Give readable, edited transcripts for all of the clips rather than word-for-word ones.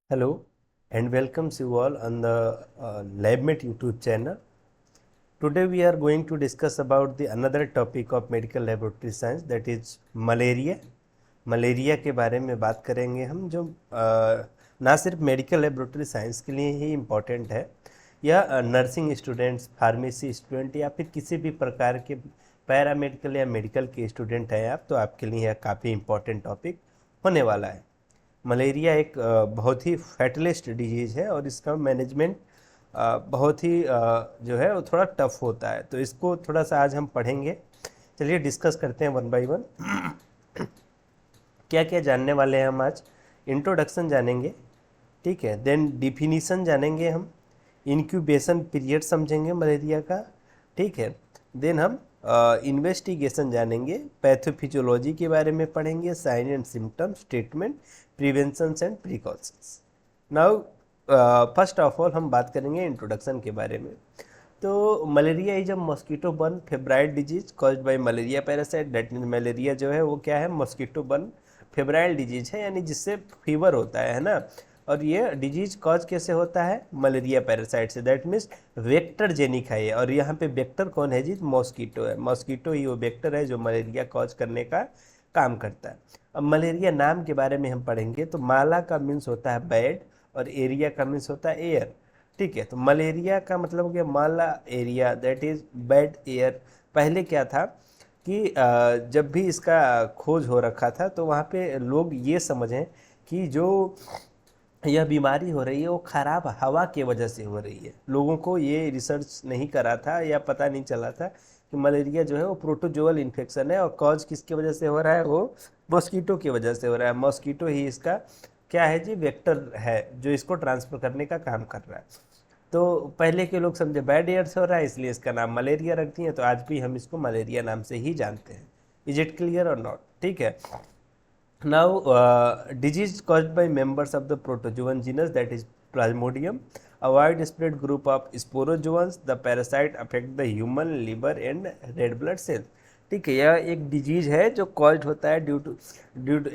Hello and welcomes you all on the LabMate YouTube channel. Today we are going to discuss about the another topic of medical laboratory science, that is malaria. Malaria के बारे में बात करेंगे हम, जो ना सिर्फ medical laboratory science के लिए ही इम्पोर्टेंट है, या नर्सिंग स्टूडेंट्स, फार्मेसी स्टूडेंट या फिर किसी भी प्रकार के पैरामेडिकल या मेडिकल के स्टूडेंट हैं आप, तो आपके लिए यह काफ़ी इम्पोर्टेंट टॉपिक होने वाला है। मलेरिया एक बहुत ही फैटलिस्ट डिजीज़ है और इसका मैनेजमेंट बहुत ही जो है वो थोड़ा टफ होता है, तो इसको थोड़ा सा आज हम पढ़ेंगे। चलिए डिस्कस करते हैं वन बाय वन। क्या क्या जानने वाले हैं हम आज। इंट्रोडक्शन जानेंगे, ठीक है, देन डिफिनीसन जानेंगे हम, इंक्यूबेशन पीरियड समझेंगे मलेरिया का, ठीक है, देन हम इन्वेस्टिगेशन जानेंगे, पैथोफिजियोलॉजी के बारे में पढ़ेंगे, sign and symptoms, treatment, prevention and precautions. Now first of all हम बात करेंगे इंट्रोडक्शन के बारे में। तो malaria is a mosquito borne febrile disease caused by malaria parasite. That mean malaria जो है वो क्या है, मॉस्किटो बर्न फेब्राइल डिजीज है, यानी जिससे फीवर होता है ना। और ये डिजीज कॉज कैसे होता है, मलेरिया पैरासाइट से। दैट मीन्स वेक्टर जेनिक है ये, और यहाँ पे वेक्टर कौन है जी, मॉस्किटो है। मॉस्किटो ही वो वेक्टर है जो मलेरिया कॉज करने का काम करता है। अब मलेरिया नाम के बारे में हम पढ़ेंगे, तो माला का मीन्स होता है बैड और एरिया का मीन्स होता है एयर, ठीक है। तो मलेरिया का मतलब हो गया mala aria, that is bad air. पहले क्या था कि जब भी इसका खोज हो रखा था तो वहाँ पे लोग ये समझें कि जो यह बीमारी हो रही है वो खराब हवा की वजह से हो रही है। लोगों को ये रिसर्च नहीं करा था या पता नहीं चला था कि मलेरिया जो है वो प्रोटोजोअल इन्फेक्शन है, और कॉज किसकी वजह से हो रहा है, वो मॉस्किटो की वजह से हो रहा है। मॉस्किटो ही इसका क्या है जी, वेक्टर है जो इसको ट्रांसफर करने का काम कर रहा है। तो पहले के लोग समझे बैड एयर से हो रहा है इसलिए इसका नाम मलेरिया रख दिए, तो आज भी हम इसको मलेरिया नाम से ही जानते हैं। इज इट क्लियर और नॉट, ठीक है। Now, disease caused by members of the protozoan genus, that is Plasmodium, a widespread group of sporozoans. The parasite affect the human liver and red blood cells. ठीक है, यह एक disease है जो caused होता है ड्यू टू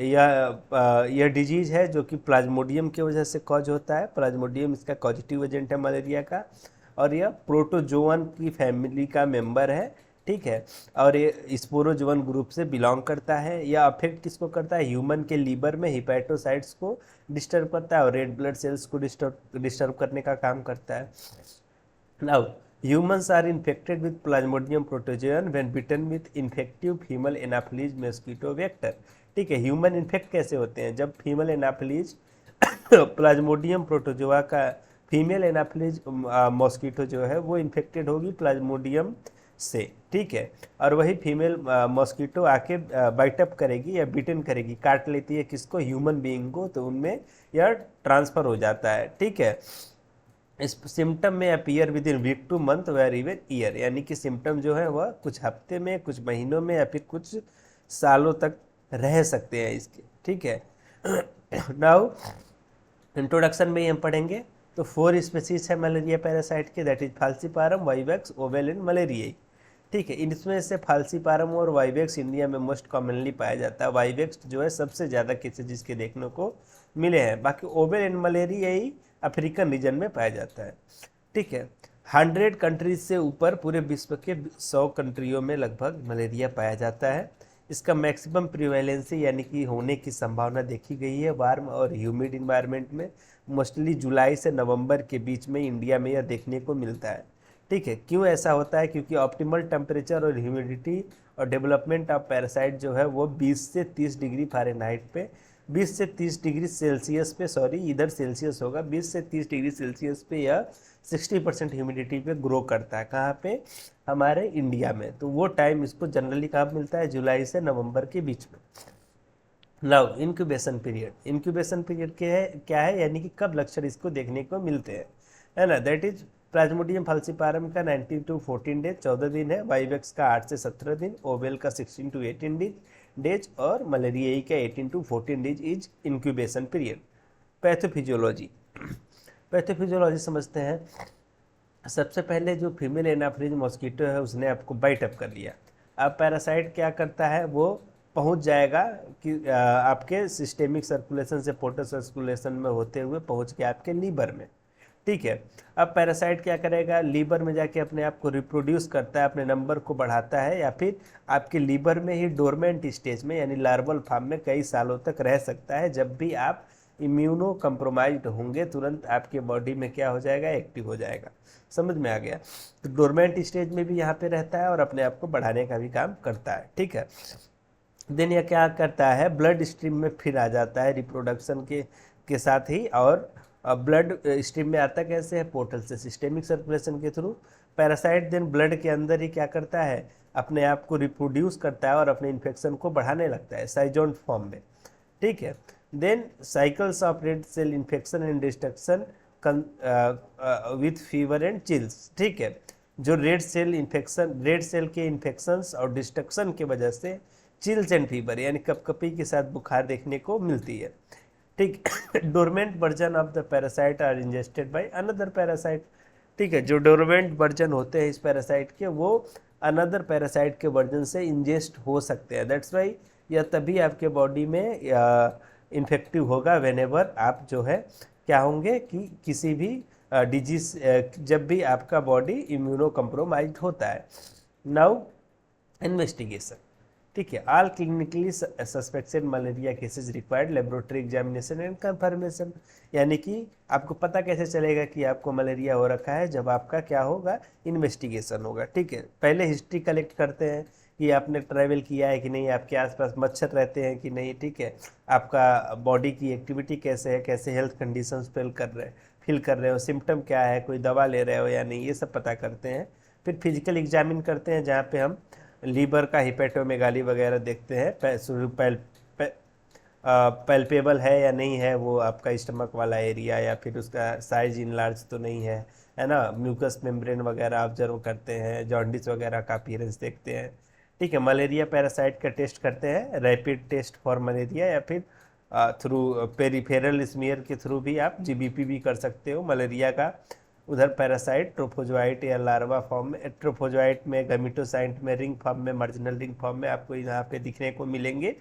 यह disease है जो कि प्लाज्मोडियम की वजह से कॉज होता है। प्लाज्मोडियम इसका कॉजिटिव एजेंट है मलेरिया का, और यह प्रोटोजोअन की फैमिली का मेंबर है, ठीक है। और ये स्पोरोजोअन ग्रुप से बिलोंग करता है। या अफेक्ट किसको करता है, ह्यूमन के लीवर में हिपैटोसाइट्स को डिस्टर्ब करता है और रेड ब्लड सेल्स को डिस्टर्ब करने का काम करता है। Now humans are infected with plasmodium protozoan when bitten with infective female anopheles mosquito vector। ठीक है, ह्यूमन इन्फेक्ट कैसे होते हैं, जब फीमेल एनाफिलीज प्लाज्मोडियम प्रोटोजोआ का फीमेल एनाफिलीज मॉस्किटो जो है वो इन्फेक्टेड होगी प्लाज्मोडियम से, ठीक है। और वही फीमेल मॉस्किटो आके बाइट अप करेगी या बिटन करेगी, काट लेती है किसको, ह्यूमन बीइंग को, तो उनमें यह ट्रांसफर हो जाता है, ठीक है। इस सिम्टम में appear within week to month or even year, यानी कि सिम्टम जो है वह कुछ हफ्ते में, कुछ महीनों में या फिर कुछ सालों तक रह सकते हैं इसके, ठीक है। नाउ इंट्रोडक्शन में ही हम पढ़ेंगे। तो 4 स्पेसीज है मलेरिया पैरासाइट के, that is falciparum, vivax, ovale and malariae, ठीक है। इनमें से फाल्सीपारम और वाइवेक्स इंडिया में मोस्ट कॉमनली पाया जाता है। वाइवेक्स जो है सबसे ज़्यादा केसेज इसके देखने को मिले हैं। बाकी ओवेल एंड मलेरियाई अफ्रीकन रीजन में पाया जाता है, ठीक है। 100 कंट्रीज से ऊपर पूरे विश्व के 100 कंट्रियों में लगभग मलेरिया पाया जाता है। इसका मैक्सिमम प्रिवेलेंसी यानी कि होने की संभावना देखी गई है वार्म और ह्यूमिड इन्वायरमेंट में। मोस्टली जुलाई से नवंबर के बीच में इंडिया में यह देखने को मिलता है, ठीक है। क्यों ऐसा होता है, क्योंकि ऑप्टिमल टेम्परेचर और ह्यूमिडिटी और डेवलपमेंट ऑफ पैरासाइट जो है वो 20 से 30 डिग्री फ़ारेनहाइट पे, 20 से 30 डिग्री सेल्सियस पे, सॉरी इधर सेल्सियस होगा, 20 से 30 डिग्री सेल्सियस पे या 60% ह्यूमिडिटी पे ग्रो करता है। कहाँ पे, हमारे इंडिया में। तो वो टाइम इसको जनरली कहाँ मिलता है, जुलाई से नवंबर के बीच में। Now incubation period, incubation period क्या है, यानी कि कब लक्षण इसको देखने को मिलते हैं, है ना। दैट इज प्लाज्मोडियम फाल्सीपारम का 19 to 14 डेज, 14 दिन है। वाइवेक्स का 8 से 17 दिन, ओवेल का 16 to 18 डेज, और मलेरियाई का 18 to 14 days is incubation period. Pathophysiology, pathophysiology समझते हैं। सबसे पहले जो फीमेल एनाफ्रीज मॉस्किटो है उसने आपको बाइट अप कर लिया। अब पैरासाइट क्या करता है, वो पहुंच जाएगा कि आपके सिस्टेमिक सर्कुलेशन से पोर्टल सर्कुलेशन में होते हुए पहुंच के आपके लीवर में। ठीक है, अब पैरासाइट क्या करेगा, लीवर में जाके अपने आप को रिप्रोड्यूस करता है, अपने नंबर को बढ़ाता है, या फिर आपके लीवर में ही डोरमेंट स्टेज में यानी लार्वल फॉर्म में कई सालों तक रह सकता है। जब भी आप इम्यूनो कंप्रोमाइज्ड होंगे तुरंत आपके बॉडी में क्या हो जाएगा, एक्टिव हो जाएगा। समझ में आ गया? तो डोरमेंट स्टेज में भी यहाँ पे रहता है और अपने आप को बढ़ाने का भी काम करता है। ठीक है, देन यह क्या करता है, ब्लड स्ट्रीम में फिर आ जाता है रिप्रोडक्शन के साथ ही। और ब्लड स्ट्रीम में आता कैसे है, पोर्टल से, सिस्टेमिक सर्कुलेशन के थ्रू। पैरासाइट देन ब्लड के अंदर ही क्या करता है, अपने आप को रिप्रोड्यूस करता है और अपने इन्फेक्शन को बढ़ाने लगता है साइजोन फॉर्म में। ठीक है, then cycles of red cell infection and destruction with fever and chills. ठीक है, जो red cell infection, red cell के इन्फेक्शंस और डिस्ट्रक्शन की वजह से चिल्स एंड फीवर यानी कपकपी के साथ बुखार देखने को मिलती है। ठीक, dormant version of the parasite are ingested by another parasite. ठीक है, जो डोरमेंट वर्जन होते हैं इस पैरासाइट के, वो अनदर पैरासाइट के वर्जन से इंजेस्ट हो सकते हैं। दैट्स वाई यह तभी आपके बॉडी में इन्फेक्टिव होगा व्हेनेवर आप जो है क्या होंगे कि किसी भी डिजीज, जब भी आपका बॉडी इम्यूनो कंप्रोमाइज्ड होता है। Now investigation. ठीक है, all clinically suspected malaria cases required laboratory examination and confirmation. यानी कि आपको पता कैसे चलेगा कि आपको मलेरिया हो रखा है, जब आपका क्या होगा, इन्वेस्टिगेशन होगा। ठीक है, पहले हिस्ट्री कलेक्ट करते हैं कि आपने ट्रैवल किया है कि नहीं, आपके आसपास मच्छर रहते हैं कि नहीं। ठीक है, आपका बॉडी की एक्टिविटी कैसे है, कैसे हेल्थ कंडीशंस फील कर रहे हो, सिम्टम क्या है, कोई दवा ले रहे हो या नहीं, ये सब पता करते हैं। फिर फिजिकल एग्जामिन करते हैं जहाँ पे हम लीवर का हिपेटोमेगाली वगैरह देखते हैं, पैल्पेबल है या नहीं है वो आपका स्टमक वाला एरिया, या फिर उसका साइज इनलार्ज तो नहीं है ना। म्यूकस मेम्ब्रेन वगैरह ऑब्जर्व करते हैं, जॉन्डिस वगैरह का अपीयरेंस देखते हैं। ठीक है, मलेरिया पैरासाइट का टेस्ट करते हैं, रैपिड टेस्ट फॉर मलेरिया, या फिर थ्रू पेरिफेरल स्मीयर के थ्रू भी आप जीबीपी भी कर सकते हो मलेरिया का। उधर पैरासाइट ट्रोफोजोइट या लार्वा फॉर्म में, ट्रोफोजोइट में, गैमेटोसाइट में, रिंग फॉर्म में, मार्जिनल रिंग फॉर्म में आपको यहाँ पे दिखने को मिलेंगे।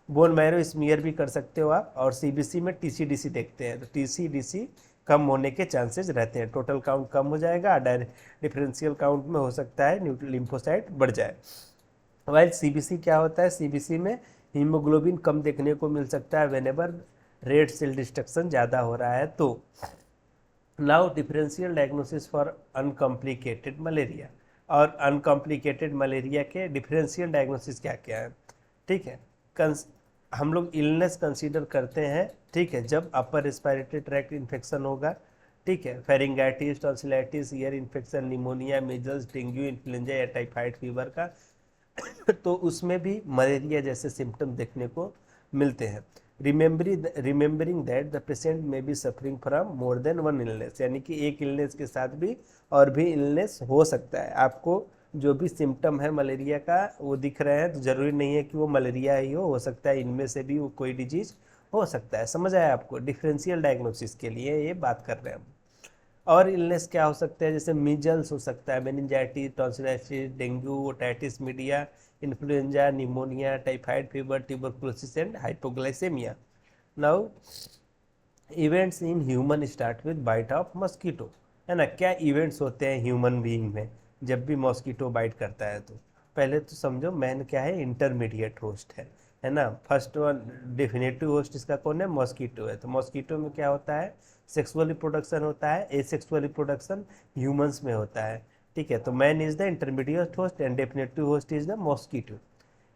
बोन मैरो स्मीयर भी कर सकते हो आप, और सीबीसी में टीसीडीसी देखते हैं, तो टीसीडीसी कम होने के चांसेस रहते हैं, टोटल काउंट कम हो जाएगा, डिफरेंशियल काउंट में हो सकता है लिम्फोसाइट बढ़ जाए। वाइल सीबीसी क्या होता है, सीबीसी में हीमोग्लोबिन कम देखने को मिल सकता है व्हेनेवर रेड सेल डिस्ट्रक्शन ज़्यादा हो रहा है तो। Now differential diagnosis for uncomplicated malaria. और अनकॉम्प्लिकेटेड मलेरिया के डिफरेंशियल डायग्नोसिस क्या क्या है। ठीक है, हम लोग इलनेस कंसीडर करते हैं, ठीक है, जब अपर रेस्पिरेटरी ट्रैक्ट इन्फेक्शन होगा। ठीक है, pharyngitis, tonsillitis, ear infection, pneumonia, measles, dengue, influenza या टाइफाइड फीवर का तो उसमें भी मलेरिया जैसे सिम्टम देखने को मिलते हैं। रिमेंबरिंग दैट द पेशेंट में be suffering from more than one illness, यानी कि एक इलनेस के साथ भी और भी इलनेस हो सकता है। आपको जो भी सिम्टम है मलेरिया का वो दिख रहे हैं तो ज़रूरी नहीं है कि वो मलेरिया ही हो सकता है इनमें से भी वो कोई डिजीज हो सकता है। समझ आया आपको? डिफरेंशियल डायग्नोसिस के लिए ये बात कर रहे हैं हम। और इलनेस क्या हो सकता है, जैसे मीजल्स हो सकता है, meningitis, tonsillitis, dengue, otitis media, influenza, pneumonia, typhoid fever, tuberculosis and hypoglycaemia. Now events in human start with bite of mosquito, है ना। क्या इवेंट्स होते हैं ह्यूमन बीइंग में जब भी मॉस्किटो बाइट करता है? तो पहले तो समझो मैन क्या है, इंटरमीडिएट होस्ट है ना। फर्स्ट वन डेफिनेटिव होस्ट इसका कौन है, मॉस्किटो है। तो मॉस्किटो में क्या होता है, सेक्सुअल रिप्रोडक्शन होता है, एसेक्सुअल रिप्रोडक्शन ह्यूमंस में होता है। ठीक है, तो man is the intermediate host and definitive host is the mosquito.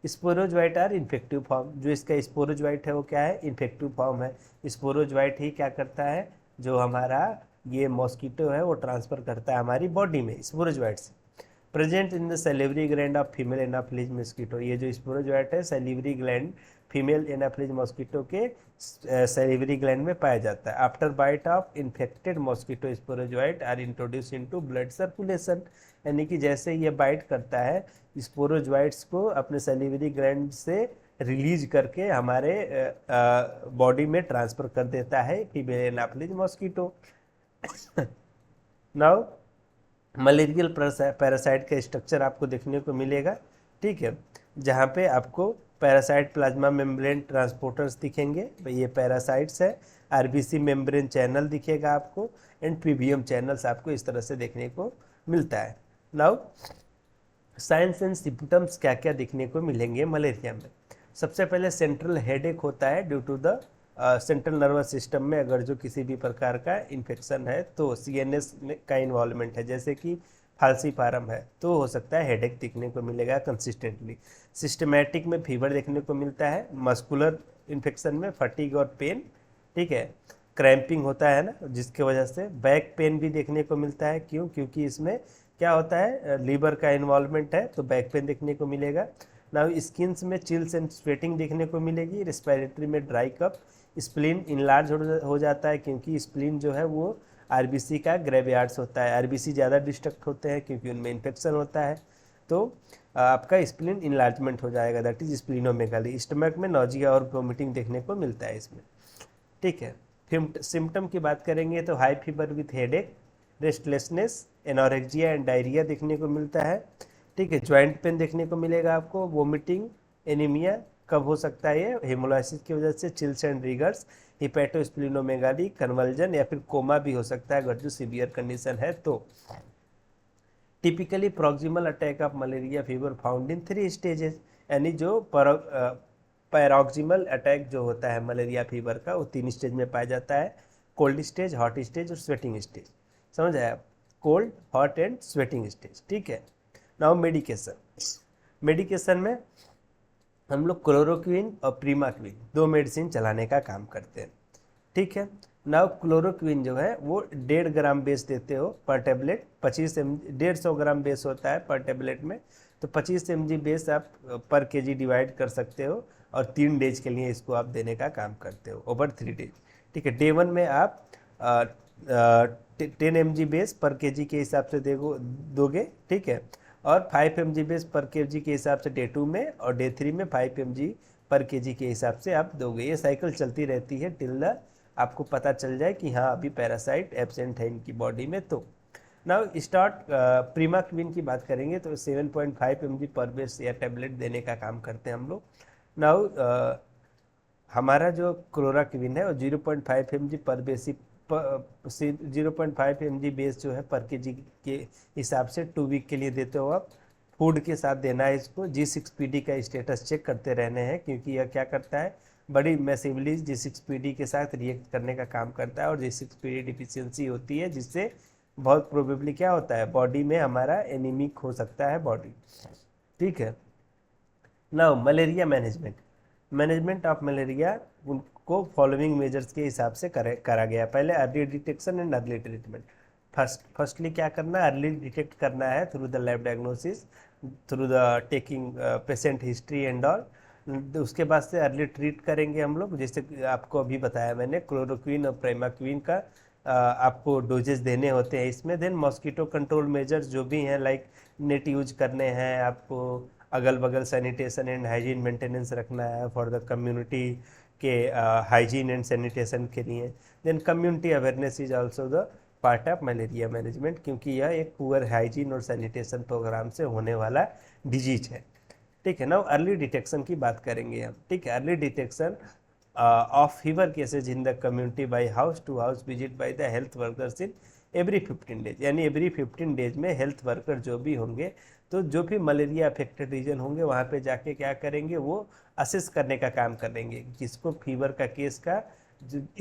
Sporozoite are infective form, जो इसका स्पोरोजोइट है वो क्या है, इन्फेक्टिव फॉर्म है। स्पोरोजोइट ही क्या करता है, जो हमारा ये मॉस्किटो है वो ट्रांसफर करता है हमारी बॉडी में स्पोरोजोइट से। Present in the salivary gland of female anopheles mosquito, ये जो स्पोरोजोइट है salivary gland female anopheles mosquito के सेलिवरी ग्लैंड में पाया जाता है। After bite of infected mosquito sporozoite are introduce into blood circulation, यानी कि जैसे ये बाइट करता है स्पोरोजोइट्स को अपने सेलिवरी ग्लैंड से रिलीज करके हमारे बॉडी में ट्रांसफर कर देता है female anopheles mosquito. Now malarial parasite का स्ट्रक्चर आपको देखने को मिलेगा, ठीक है, जहाँ पे आपको पैरासाइट प्लाज्मा मेम्ब्रेन ट्रांसपोर्टर्स दिखेंगे, भाई ये पैरासाइट्स है। आरबीसी मेम्ब्रेन चैनल दिखेगा आपको, एंड पीबीएम चैनल्स आपको इस तरह से देखने को मिलता है। नाउ साइंस एंड सिम्टम्स क्या क्या देखने को मिलेंगे मलेरिया में। सबसे पहले सेंट्रल हेडेक होता है due to the central nervous system में अगर जो किसी भी प्रकार का इन्फेक्शन है तो सीएनएस का इन्वॉल्वमेंट है, जैसे कि फाल्सीफारम है, तो हो सकता है हेडेक दिखने को मिलेगा कंसिस्टेंटली। सिस्टमैटिक में फीवर देखने को मिलता है, मस्कुलर इन्फेक्शन में फटीग और पेन, ठीक है। क्रैम्पिंग होता है ना, जिसकी वजह से बैक पेन भी देखने को मिलता है। क्यों? क्योंकि इसमें क्या होता है, लीवर का इन्वॉल्वमेंट है, तो बैक पेन देखने को मिलेगा। नाउ स्किन्स में चिल्स एंड स्वेटिंग देखने को मिलेगी। रेस्पिरेटरी में ड्राई कफ, स्प्लीन इनलार्ज हो जाता है, क्योंकि स्प्लीन जो है वो आरबीसी का ग्रेवयार्ड्स होता है। आरबीसी ज़्यादा डिस्ट्रक्ट होते हैं क्योंकि उनमें इन्फेक्शन होता है, तो आपका स्प्लीन इनलार्जमेंट हो जाएगा, दैट इज स्प्लीनोमेगाली। स्टमक में नोजिया और वोमिटिंग देखने को मिलता है इसमें, ठीक है। सिम्टम की बात करेंगे तो high fever with headache, restlessness, anorexia and diarrhoea देखने को मिलता है, ठीक है। ज्वाइंट पेन देखने को मिलेगा आपको, वोमिटिंग, एनीमिया। कब हो सकता है ये? हेमोलाइसिस की वजह से, चिल्स एंड रिगर्स, हिपैटोस्प्लिनोमेगाली, कन्वर्जन या फिर कोमा भी हो सकता है अगर जो सीवियर कंडीशन है तो। Typically proximal attack of malaria fever found in 3 stages, यानी जो पैरोक्सिमल अटैक जो होता है मलेरिया फीवर का वो 3 स्टेज में पाया जाता है, कोल्ड स्टेज, हॉट स्टेज और स्वेटिंग स्टेज। समझ आया? Cold, hot and sweating stage, ठीक है। नाउ मेडिकेशन में हम लोग क्लोरोक्विन और प्रीमाक्विन 2 मेडिसिन चलाने का काम करते हैं, ठीक है। नाउ क्लोरोक्विन जो है वो 1.5 ग्राम बेस देते हो पर टेबलेट, 150 ग्राम बेस होता है पर टेबलेट में, तो 25 mg बेस आप पर केजी डिवाइड कर सकते हो, और 3 डेज के लिए इसको आप देने का काम करते हो, ओवर 3 डेज, ठीक है। डे 1 में आप 10 mg बेस पर केजी के हिसाब से दोगे, ठीक है, और 5 mg बेस पर केजी के हिसाब से डे 2 में, और डे 3 में 5 mg पर केजी के हिसाब से आप दोगे। ये साइकिल चलती रहती है टिल द आपको पता चल जाए कि हाँ अभी पैरासाइट एब्सेंट है इनकी बॉडी में। तो नाउ स्टार्ट प्रीमाक्विन की बात करेंगे तो 7.5 mg पर बेस या टेबलेट देने का काम करते हैं हम लोग। नाउ हमारा जो क्लोराक्विन है वो 0.5 mg पर बेस 0.5 mg बेस जो है पर केजी के हिसाब से 2 वीक के लिए देते हो आप। फूड के साथ देना है इसको। G6PD का स्टेटस चेक करते रहने हैं, क्योंकि यह क्या करता है, बड़ी मैसिवली G6PD के साथ रिएक्ट करने का काम करता है, और G6PD डिफिशियंसी होती है जिससे बहुत प्रोबेबली क्या होता है, बॉडी में हमारा एनीमिक हो सकता है बॉडी, ठीक है। Now malaria management of malaria उनको फॉलोइंग मेजर्स के हिसाब से करा गया। पहले early detection and early treatment. Firstly क्या करना है, अर्ली डिटेक्ट करना है through the lab diagnosis, through the taking patient history and all. उसके बाद से अर्ली ट्रीट करेंगे हम लोग, जैसे आपको अभी बताया मैंने, क्लोरोक्विन और प्राइमाक्विन का आपको डोजेस देने होते हैं इसमें। देन मॉस्किटो कंट्रोल मेजर्स जो भी हैं, लाइक नेट यूज करने हैं, आपको अगल बगल सैनिटेशन एंड हाइजीन मेंटेनेंस रखना है फॉर द कम्युनिटी के हाइजीन एंड सैनिटेशन के लिए। Then community awareness is also the part of malaria management, क्योंकि यह एक पुअर हाइजीन और सैनिटेशन प्रोग्राम से होने वाला डिजीज है, ठीक है। ना अर्ली डिटेक्शन की बात करेंगे हम, ठीक है। Early detection of fever cases in the community by house to house visit by the health workers in every 15 days, यानी एवरी 15 डेज में हेल्थ वर्कर जो भी होंगे, तो जो भी मलेरिया अफेक्टेड रीजन होंगे वहाँ पे जाके क्या करेंगे, वो असेस करने का काम करेंगे, किसको फीवर का केस का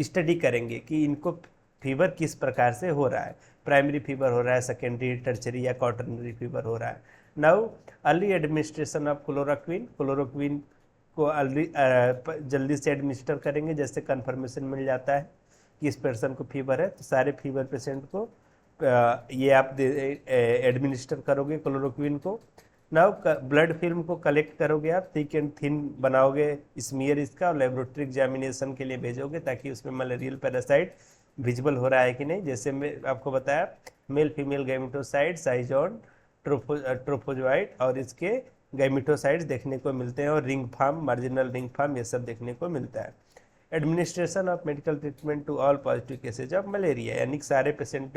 स्टडी करेंगे कि इनको फीवर किस प्रकार से हो रहा है, प्राइमरी फीवर हो रहा है, सेकेंडरी, टर्चरी या क्वार्टरनरी फीवर हो रहा है। Now early administration of chloroquine को अर्ली जल्दी से एडमिनिस्टर करेंगे, जैसे कन्फर्मेशन मिल जाता है कि इस पर्सन को फीवर है, तो सारे फीवर पेशेंट को ये आप एडमिनिस्टर करोगे क्लोरोक्विन को। नाउ ब्लड फिल्म को कलेक्ट करोगे आप, थिक एंड थिन बनाओगे स्मीयर इसका, और लेबोरेटरी एग्जामिनेशन के लिए भेजोगे ताकि उसमें मलेरियल पैरासाइट विजिबल हो रहा है कि नहीं। जैसे मैं आपको बताया, मेल फीमेल गैमेटोसाइट, साइजोन, ट्रोफोजोइट, और इसके गैमेटोसाइट्स देखने को मिलते हैं, और ring form, marginal ring form, ये सब देखने को मिलता है। Administration of medical treatment to all positive cases of malaria, यानी कि सारे patient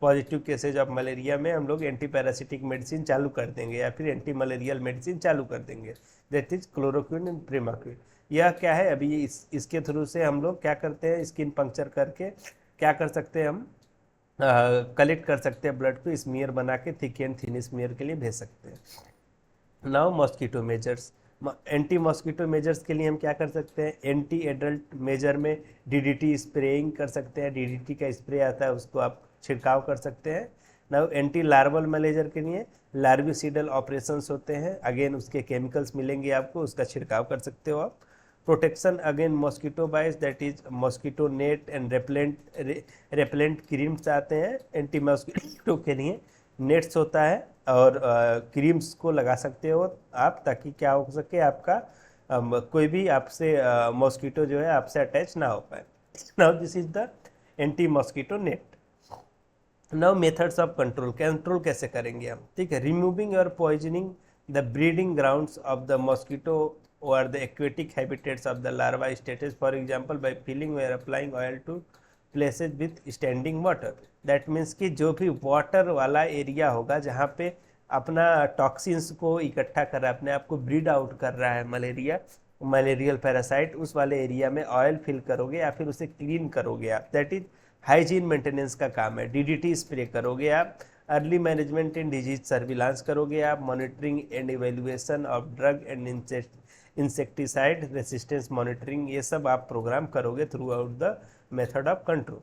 positive cases of malaria में हम लोग एंटी पैरासिटिक मेडिसिन चालू कर देंगे या फिर एंटी मलेरियल मेडिसिन चालू कर देंगे, दैट इज क्लोरोक्विन एंड प्रीमाक्विन। यह क्या है, अभी इसके थ्रू से हम लोग क्या करते हैं, स्किन पंक्चर करके क्या कर सकते हैं, हम कलेक्ट कर सकते हैं ब्लड को, स्मीयर बना के थिक एंड थिन स्मीयर के लिए भेज सकते हैं। Now mosquito measures, anti mosquito measures के लिए हम क्या कर सकते हैं, एंटी एडल्ट मेजर में डीडीटी स्प्रेइंग कर सकते हैं, डीडीटी का स्प्रे आता है उसको आप छिड़काव कर सकते हैं। नाउ एंटी लार्वल मलेरिया के लिए लार्विसीडल ऑपरेशंस होते हैं, अगेन उसके केमिकल्स मिलेंगे आपको, उसका छिड़काव कर सकते हो आप। Protection again mosquito bytes, that is mosquito net and repellent creams आते हैं एंटी मॉस्किटो के लिए, नेट्स होता है और क्रीम्स को लगा सकते हो आप, ताकि क्या हो सके आपका कोई भी आपसे मॉस्किटो जो है आपसे अटैच ना हो पाए। Now this is the anti mosquito net. Now methods of control, control कैसे करेंगे हम, ठीक है, रिमूविंग और poisoning the breeding grounds of the mosquito or the aquatic habitats of the larva status, for example by filling or applying oil to places with standing water, that means कि जो भी water वाला area होगा जहाँ पे अपना toxins को इकट्ठा कर रहा है, अपने आप को ब्रीड आउट कर रहा है मलेरियल पैरासाइट, उस वाले एरिया में ऑयल फिल करोगे या फिर उसे क्लीन करोगे आप, दैट इज हाइजीन मेंटेनेंस का काम है। डीडीटी स्प्रे करोगे आप, early management in disease surveillance करोगे आप, monitoring and evaluation of drug and insecticide resistance monitoring, ये सब आप प्रोग्राम करोगे throughout the method of control.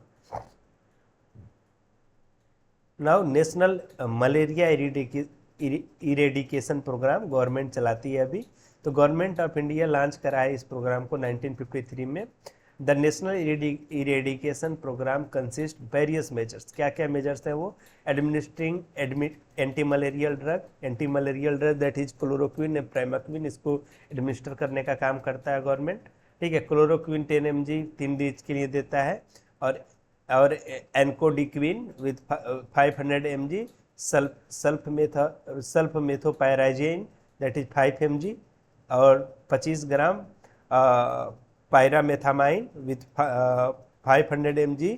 Now national malaria eradication programme government चलाती है अभी, तो गवर्नमेंट ऑफ इंडिया लॉन्च करा है इस प्रोग्राम को 1953 में। The national eradication programme consist various measures, क्या क्या मेजर्स हैं वो, administering anti malarial drug that is chloroquine and primaquine, इसको एडमिनिस्टर करने का काम करता है गवर्नमेंट, ठीक है। क्लोरोक्विन 10 mg 3 दिन के लिए देता है, और एनकोडिक्विन with 500 mg, sulfamethopyrazine that is 5 mg, और 25 gram pyrimethamine with 500 mg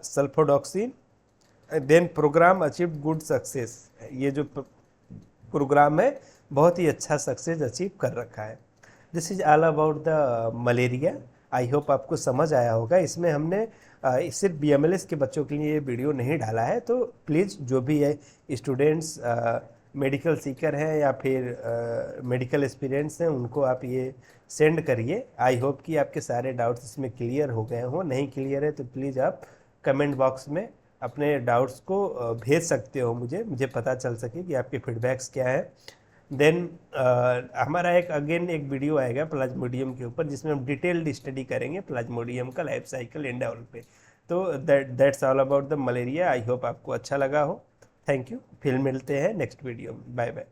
sulfadoxine. Then programme achieve good success, ये जो प्रोग्राम है बहुत ही अच्छा सक्सेस अचीव कर रखा है। This is all about the malaria, I hope आपको समझ आया होगा। इसमें हमने सिर्फ BMLS के बच्चों के लिए ये वीडियो नहीं डाला है, तो प्लीज़ जो भी है स्टूडेंट्स मेडिकल सीकर हैं या फिर मेडिकल एक्सपीरियंस हैं, उनको आप ये सेंड करिए। आई होप कि आपके सारे डाउट्स इसमें क्लियर हो गए हों, नहीं क्लियर है तो प्लीज़ आप कमेंट बॉक्स में अपने डाउट्स को भेज सकते हो, मुझे पता चल सके कि आपके फीडबैक्स क्या है। देन हमारा एक वीडियो आएगा प्लाज्मोडियम के ऊपर, जिसमें हम डिटेल्ड स्टडी करेंगे प्लाज्मोडियम का लाइफ साइकिल एंड डेवलप पे। तो that's all about the malaria. I hope आपको अच्छा लगा हो। थैंक यू, फिर मिलते हैं नेक्स्ट वीडियो में। Bye bye.